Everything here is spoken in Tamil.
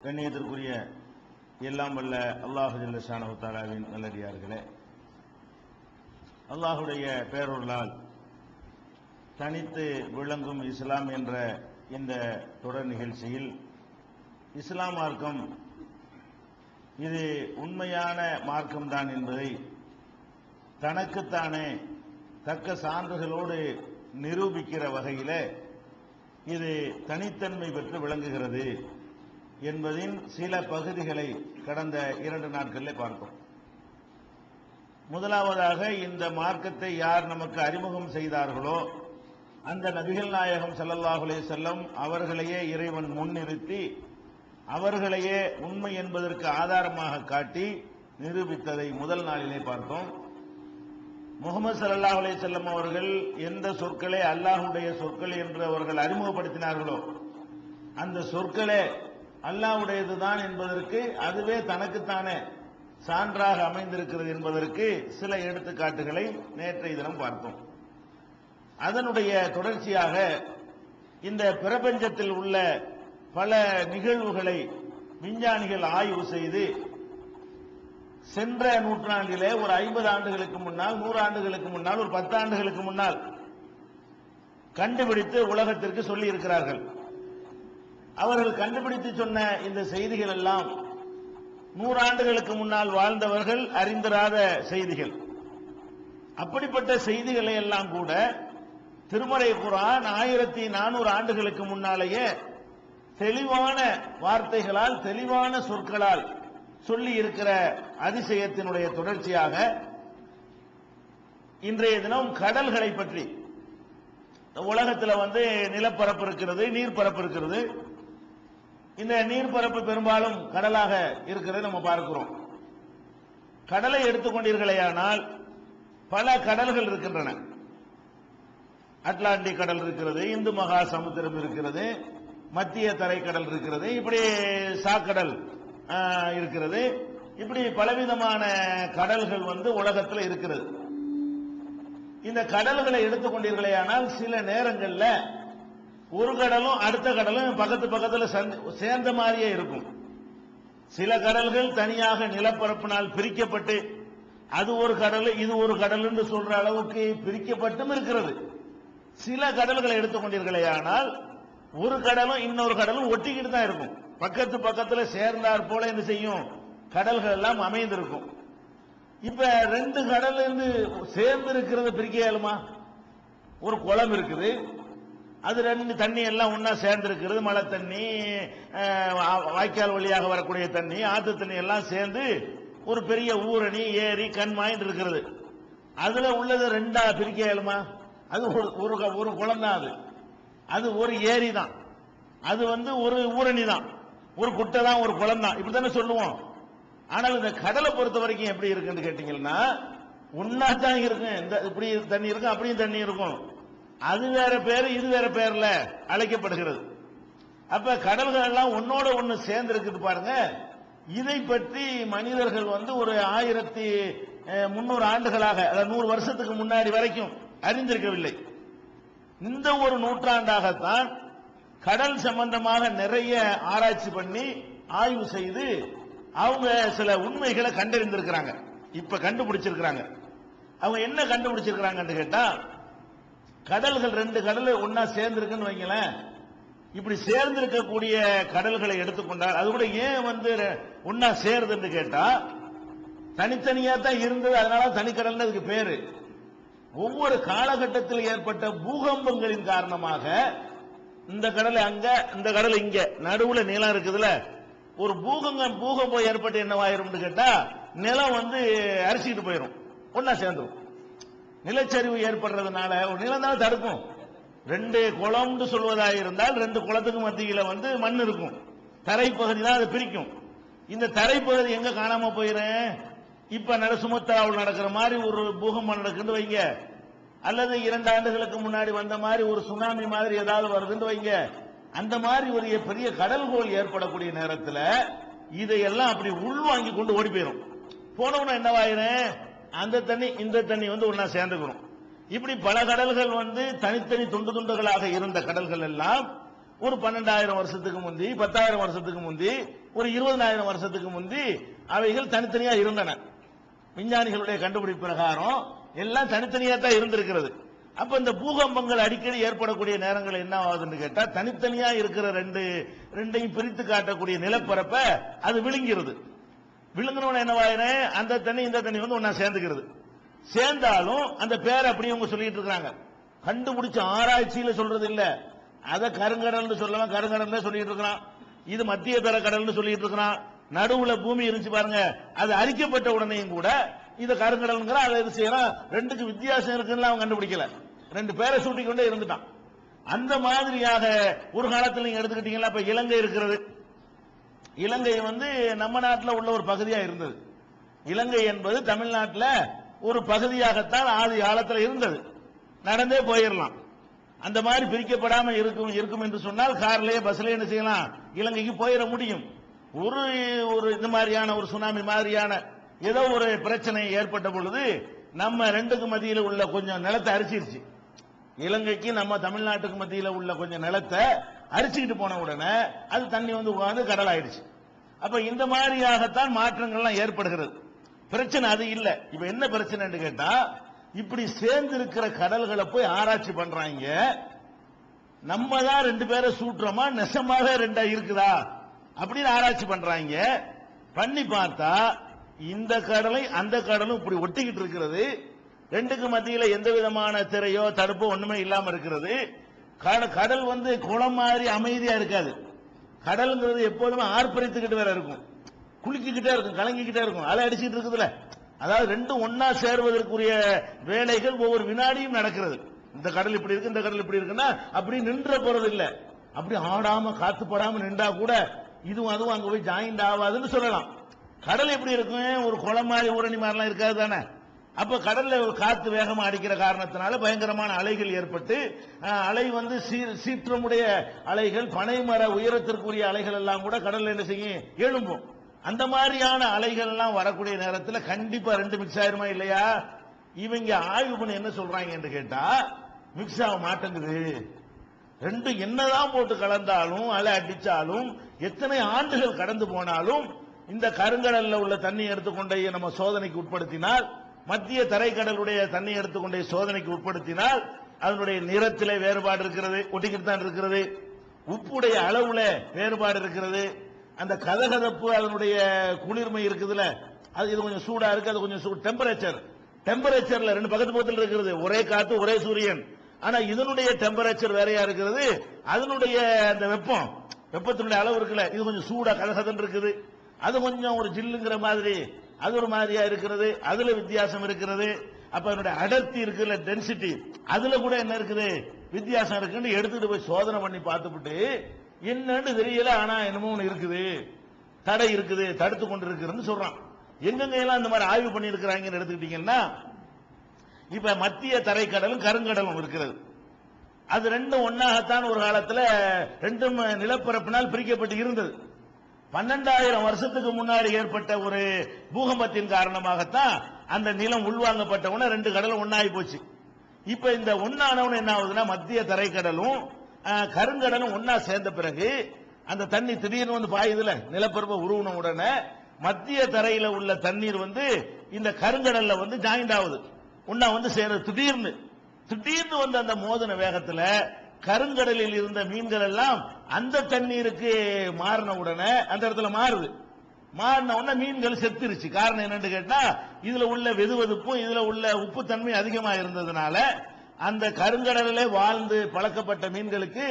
கண்ணியத்திற்குரிய எல்லாம் வல்ல அல்லாஹு ஜல்ல ஷானஹு தஆலாவின் நல்லடியார்களே, அல்லாஹுடைய பேரொருளால் தனித்து விளங்கும் இஸ்லாம் என்ற இந்த தொடர் நிகழ்ச்சியில் இஸ்லாம் மார்க்கம் இது உண்மையான மார்க்கம்தான் என்பதை தனக்குத்தானே தக்க சான்றுகளோடு நிரூபிக்கிற வகையில் இது தனித்தன்மை பெற்று விளங்குகிறது என்பதின் சில பகுதிகளை கடந்த 2 நாட்களில் பார்த்தோம். முதலாவதாக இந்த மார்க்கத்தை யார் நமக்கு அறிமுகம் செய்தார்களோ அந்த நபிகள் நாயகம் ஸல்லல்லாஹு அலைஹி வஸல்லம் அவர்களையே இறைவன் முன்னிறுத்தி அவர்களையே உண்மை என்பதற்கு ஆதாரமாக காட்டி நிரூபித்ததை முதல் நாளிலே பார்த்தோம். முஹம்மது ஸல்லல்லாஹு அலைஹி வஸல்லம் அவர்கள் எந்த சொற்களை அல்லாஹ்வுடைய சொற்கள் என்று அவர்கள் அறிமுகப்படுத்தினார்களோ அந்த சொற்களே அல்லாஹ்வுடையதுதான் என்பதற்கு அதுவே தனக்குத்தானே சான்றாக அமைந்திருக்கிறது என்பதற்கு சில எடுத்துக்காட்டுகளை நேற்றைய தினம் பார்த்தோம். அதனுடைய தொடர்ச்சியாக இந்த பிரபஞ்சத்தில் உள்ள பல நிகழ்வுகளை விஞ்ஞானிகள் ஆய்வு செய்து சென்ற நூற்றாண்டிலே ஒரு 50 ஆண்டுகளுக்கு முன்னால், 100 ஆண்டுகளுக்கு முன்னால், ஒரு 10 ஆண்டுகளுக்கு முன்னால் கண்டுபிடித்து உலகத்திற்கு சொல்லி இருக்கிறார்கள். அவர்கள் கண்டுபிடித்து சொன்ன இந்த செய்திகள் எல்லாம் 100 ஆண்டுகளுக்கு முன்னால் வாழ்ந்தவர்கள் அறிந்திராத செய்திகள். அப்படிப்பட்ட செய்திகளை எல்லாம் கூட திருமறை குர்ஆன் 1400 ஆண்டுகளுக்கு முன்னாலேயே தெளிவான வார்த்தைகளால், தெளிவான சொற்களால் சொல்லி இருக்கிற அதிசயத்தினுடைய தொடர்ச்சியாக இன்றைய தினம் கடல்களை பற்றி, உலகத்தில் நிலப்பரப்பு இருக்கிறது, நீர்ப்பரப்பு இருக்கிறது. இந்த நீர்ப்பரப்பு பெரும்பாலும் கடலாக இருக்கிறது நம்ம பார்க்கிறோம். கடலை எடுத்துக்கொண்டீர்களேயானால் பல கடல்கள் இருக்கின்றன. அட்லாண்டிக் கடல் இருக்கிறது, இந்து மகா சமுத்திரம் இருக்கிறது, மத்திய தரைக்கடல் இருக்கிறது, இப்படி சாக்கடல் இருக்கிறது. இப்படி பலவிதமான கடல்கள் உலகத்தில் இருக்கிறது. இந்த கடல்களை எடுத்துக்கொண்டீர்களேயானால் சில நேரங்களில் ஒரு கடலும் அடுத்த கடலும் பக்கத்து பக்கத்தில் சேர்ந்த மாதிரியே இருக்கும். சில கடல்கள் தனியாக நிலப்பரப்பினால் பிரிக்கப்பட்டு அது ஒரு கடல் இது ஒரு கடல் என்று சொல்ற அளவுக்கு பிரிக்கப்பட்டும் இருக்கிறது. சில கடல்களை எடுத்துக்கொண்டீர்களேயானால் ஒரு கடலும் இன்னொரு கடலும் ஒட்டிக்கிட்டு தான் இருக்கும். பக்கத்து பக்கத்தில் சேர்ந்தார் போல என்ன செய்யும், கடல்கள் எல்லாம் அமைந்திருக்கும். இப்ப 2 கடல் சேர்ந்து இருக்கிறது பிரிக்க இயலுமா? ஒரு குளம் இருக்குது, அது 2 தண்ணி எல்லாம் ஒன்னா சேர்ந்து இருக்கிறது. மழை தண்ணி, வாய்க்கால் வழியாக வரக்கூடிய தண்ணி, ஆத்து தண்ணி எல்லாம் சேர்ந்து ஒரு பெரிய ஊரணி, ஏரி, கண்மாயின் இருக்கிறது. அதுல உள்ளது 2ஆ பிரிக்க இயலுமா? அது ஒரு குளம் தான், அது ஒரு ஏரி தான், அது ஒரு ஊரணி தான், ஒரு குட்டை தான், ஒரு குளம் தான், இப்படித்தானே சொல்லுவோம். ஆனால் இந்த கடலை பொறுத்த வரைக்கும் எப்படி இருக்குன்னு கேட்டீங்கன்னா ஒன்னா தான் இருக்கு. இப்படி தண்ணி இருக்கும், அப்படியும் தண்ணி இருக்கும். அது வேற பேரு, இது வேற பேர்ல அழைக்கப்படுகிறது. அப்ப கடல்கள் எல்லாம் ஒன்னோட ஒன்னு சேர்ந்து இருக்குது பாருங்க. இதை பற்றி மனிதர்கள் ஒரு 1300 ஆண்டுகளாக, 100 வருஷத்துக்கு முன்னாடி வரைக்கும் அறிந்திருக்கவில்லை. இந்த ஒரு நூற்றாண்டாகத்தான் கடல் சம்பந்தமாக நிறைய ஆராய்ச்சி பண்ணி ஆய்வு செய்து அவங்க சில உண்மைகளை கண்டறிந்திருக்கிறாங்க. இப்ப கண்டுபிடிச்சிருக்கிறாங்க. அவங்க என்ன கண்டுபிடிச்சிருக்கிறாங்கன்னு கேட்டா, கடல்கள் 2 கடல் ஒன்னா சேர்ந்திருக்குன்னு வைங்களேன். இப்படி சேர்ந்திருக்கக்கூடிய கடல்களை எடுத்துக்கொண்டால் அது கூட ஏன் ஒன்னா சேருதுன்னு கேட்டா, தனித்தனியா தான் இருந்தது, அதனால தனிக்கடல் அதுக்கு பேரு. ஒவ்வொரு காலகட்டத்தில் ஏற்பட்ட பூகம்பங்களின் காரணமாக இந்த கடல் அங்க, இந்த கடல் இங்க, நடுவுல நிலம் இருக்குதுல, ஒரு பூகம்பம் ஏற்பட்டு என்னவாயிரும் கேட்டா நிலம் அரிசிட்டு போயிடும், ஒன்னா சேர்ந்துடும். நிலச்சரிவு ஏற்படுறதுனால ஒரு நிலம் தானே தடுக்கும். 2 குளம்னு சொல்வதாக இருந்தால் 2 குளத்துக்கு மத்தியில மண் இருக்கும், தரைப்பகுதி தான் அதை பிரிக்கும். இந்த தரைப்பகுதி எங்க காணாம போயிரும்? இப்ப சுமத்ராவில் நடக்கிற மாதிரி ஒரு பூகம்பம் நடக்குன்னு வைங்க, அல்லது 2 ஆண்டுகளுக்கு முன்னாடி வந்த மாதிரி ஒரு சுனாமி மாதிரி ஏதாவது வருதுன்னு வைங்க. அந்த மாதிரி ஒரு பெரிய கடல்கோள் ஏற்படக்கூடிய நேரத்தில் இதையெல்லாம் அப்படி உள்வாங்கி கொண்டு ஓடி போயிடும். போனவன என்னவாயிரும், அந்த தண்ணி இந்த தண்ணி ஒன்னா சேர்ந்துக்கிறோம். இப்படி பல கடல்கள் தனித்தனி துண்டு துண்டுகளாக இருந்த கடல்கள் எல்லாம் ஒரு 12,000 வருஷத்துக்கு முந்தி, 10,000 வருஷத்துக்கு முந்தி, ஒரு 20,000 வருஷத்துக்கு முந்தி அவைகள் தனித்தனியா இருந்தன. விஞ்ஞானிகளுடைய கண்டுபிடிப்பு பிரகாரம் எல்லாம் தனித்தனியா தான் இருந்திருக்கிறது. அப்ப இந்த பூகம்பங்கள் அடிக்கடி ஏற்படக்கூடிய நேரங்கள் என்ன ஆகுதுன்னு கேட்டா, தனித்தனியா இருக்கிற ரெண்டையும் பிரித்து காட்டக்கூடிய நிலப்பரப்ப அது விழுங்கிறது. விழுங்கினவன என்னவாயிரு, அந்த தண்ணி இந்த தண்ணி வந்து ஒன்னா சேர்ந்துக்கிறது. சேர்ந்தாலும் அந்த பேர் அப்படியே அவங்க சொல்லிட்டு இருக்காங்க. கண்டுபிடிச்ச ஆராய்ச்சியில சொல்றது இல்ல. அத கருங்கடல் சொல்லலாம், கருங்கடல் சொல்லிட்டு இருக்கிறான். இது மத்திய தரைக்கடல் சொல்லிட்டு இருக்கிறான். நடுவுல பூமி இருந்துச்சு பாருங்க, அது அரிக்கப்பட்ட உடனேயும் கூட இத கருங்கடல் அதை இது செய்யறான். ரெண்டுக்கு வித்தியாசம் இருக்குன்னு அவன் கண்டுபிடிக்கல. ரெண்டு பேரை சூட்டிக் கொண்டே இருந்துட்டான். அந்த மாதிரியாக ஒரு காலத்தில் நீங்க எடுத்துக்கிட்டீங்களா, இப்ப இலங்கை இருக்கிறது. இலங்கை வந்து நம்ம நாட்டில் உள்ள ஒரு பகுதியா இருந்தது. இலங்கை என்பது தமிழ்நாட்டில் ஒரு பகுதியாகத்தான் ஆதி காலத்தில் இருந்தது. நடந்தே போயிடலாம். அந்த மாதிரி பிரிக்கப்படாம இருக்கும் என்று சொன்னால் கார்லயே பஸ்லயே என்ன செய்யலாம், இலங்கைக்கு போயிட முடியும். ஒரு இந்த மாதிரியான ஒரு சுனாமி மாதிரியான ஏதோ ஒரு பிரச்சனை ஏற்பட்ட பொழுது நம்ம ரெண்டுக்கு மத்தியில் உள்ள கொஞ்சம் நிலத்தை அரிச்சிருச்சு. இலங்கைக்கு நம்ம தமிழ்நாட்டுக்கு மத்தியில் உள்ள கொஞ்சம் நிலத்தை அரிச்சுக்கிட்டு போன உடனே அது தண்ணி வந்து உட்கார்ந்து கடல் ஆயிடுச்சு. அப்ப இந்த மாதிரியாகத்தான் மாற்றங்கள்லாம் ஏற்படுகிறது. பிரச்சனை அது இல்ல. இப்ப என்ன பிரச்சனைன்னு கேட்டா, இப்படி சேர்ந்து இருக்கிற கடல்களை போய் ஆராய்ச்சி பண்றாங்க. நம்ம தான் ரெண்டு பேரை சூட்டுறோமா, நெசமாக ரெண்டா இருக்குதா அப்படின்னு ஆராய்ச்சி பண்றாங்க. பண்ணி பார்த்தா இந்த கடலை அந்த கடலும் இப்படி ஒட்டிக்கிட்டு இருக்கிறது. ரெண்டுக்கு மத்தியில எந்த விதமான திரையோ தடுப்போ ஒண்ணுமே இல்லாம இருக்கிறது. கடல் வந்து குளம் மாதிரி அமைதியா இருக்காது. கடல்ங்கிறது எப்போதுமே ஆர்ப்பரித்துக்கிட்டு வேற இருக்கும், குலுக்கிக்கிட்டே இருக்கும், கலங்கிக்கிட்டே இருக்கும், அலை அடிச்சுட்டு இருக்குதுல. அதாவது ரெண்டும் ஒன்னா சேருவதற்குரிய வேலைகள் ஒவ்வொரு வினாடியும் நடக்கிறது. இந்த கடல் இப்படி இருக்கு, இந்த கடல் இப்படி இருக்குன்னா அப்படி நின்ற போறது இல்ல. அப்படி ஆடாம காத்து படாம நின்றா கூட இதுவும் அதுவும் அங்க போய் ஜாயிண்ட் ஆகாதுன்னு சொல்லலாம். கடல் எப்படி இருக்கும், ஒரு குளம் மாதிரி ஊரணி மாதிரிலாம் இருக்காது தானே. அப்ப கடல்ல காத்து வேகமா அடிக்கிற காரணத்தினால பயங்கரமான அலைகள் ஏற்பட்டு, அலை வந்து சீற்றமுடைய அலைகள், பனைமர உயரத்திற்குரிய அலைகள் எல்லாம் கூட கடல்ல என்ன செய்யும், எழும்பும். அந்த மாதிரியான அலைகள் எல்லாம் வரக்கூடிய நேரத்தில் கண்டிப்பா ரெண்டு மிக்ஸ் ஆயிருமா இல்லையா? இவங்க ஆய்வு பண்ணி என்ன சொல்றாங்க என்று கேட்டா, மிக்ஸ் ஆக மாட்டேங்குது. ரெண்டு என்னதான் போட்டு கலந்தாலும் அலை அடிச்சாலும் எத்தனை ஆண்டுகள் கடந்து போனாலும் இந்த கருங்கடல்ல உள்ள தண்ணி எடுத்துக்கொண்டே நம்ம சோதனைக்கு உட்படுத்தினால், மத்திய தரைக்கடலுடைய தண்ணி எடுத்துக்கொண்டே சோதனைக்கு உட்படுத்தினால் அதனுடைய நிறத்திலே வேறுபாடு இருக்கிறது, ஒட்டிக்கிட்டு தான் இருக்கிறது. உப்புடைய அளவுல வேறுபாடு இருக்கிறது. அந்த கதகதப்பு அதனுடைய குளிர்மை இருக்குதுல, அது இது கொஞ்சம் சூடா இருக்கு, அது கொஞ்சம் டெம்பரேச்சர்ல ரெண்டு பக்கத்து பக்கத்தில் இருக்கிறது. ஒரே காத்து ஒரே சூரியன். ஆனா இதனுடைய டெம்பரேச்சர் வேறையா இருக்கிறது. அதனுடைய அந்த வெப்பத்தினுடைய அளவு இருக்குல்ல, இது கொஞ்சம் சூடா கதகதன் இருக்குது. அது கொஞ்சம் ஒரு ஜில்லுங்கிற மாதிரி அது ஒரு மாதிரியா இருக்கிறது. அதுல வித்தியாசம் இருக்கிறது. அப்ப அதனுடைய அடர்த்தி இருக்குல்ல, டென்சிட்டி, அதுல கூட என்ன இருக்குது, வித்தியாசம் இருக்குன்னு எடுத்துட்டு போய் சோதனை பண்ணி பார்த்துட்டு என்னன்னு தெரியல. ஆனா என்னமோ ஒண்ணு இருக்குது, தடை இருக்குது, தடுத்து கொண்டு இருக்குன்னு சொல்றான். எங்கெங்க எல்லாம் இந்த மாதிரி ஆய்வு பண்ணி இருக்கிறாங்கன்னு எடுத்துக்கிட்டீங்கன்னா, இப்ப மத்திய தரைக்கடலும் கருங்கடலும் இருக்கிறது. அது ரெண்டும் ஒன்னாகத்தான் ஒரு காலத்துல ரெண்டும் நிலப்பரப்பினால் பிரிக்கப்பட்டு இருந்தது. 12,000 வருஷத்துக்கு முன்னாடி ஏற்பட்ட ஒரு பூகம்பத்தின் காரணமாகத்தான் அந்த நிலம் உள்வாங்கப்பட்டவன ரெண்டு கடலும் ஒன்னாகி போச்சு. இப்ப இந்த ஒன்னானவன என்ன ஆகுதுன்னா, மத்திய தரைக்கடலும் கருங்கடலும் ஒன்னா சேர்ந்த பிறகு அந்த தண்ணி திடீர்னு வந்து பாயுதுல, நிலப்பரப்பை உருவன உடனே மத்திய தரையில உள்ள தண்ணீர் வந்து இந்த கருங்கடல்ல வந்து ஜாயிண்ட் ஆகுது, ஒன்னா வந்து சேர. திடீர்னு வந்து அந்த மோதன வேகத்துல கருங்கடலில் இருந்த மீன்கள் எல்லாம் அந்த தண்ணீருக்கு மாறின உடனே அந்த இடத்துல மாறின உடனே மீன்கள் செத்துருச்சு. காரணம் என்னன்னு கேட்டா, இதுல உள்ள வெதுவெதுப்பும் இதுல உள்ள உப்பு தன்மை அதிகமா இருந்ததுனால அந்த கருங்கடலிலே வாழ்ந்து பழக்கப்பட்ட மீன்களுக்கு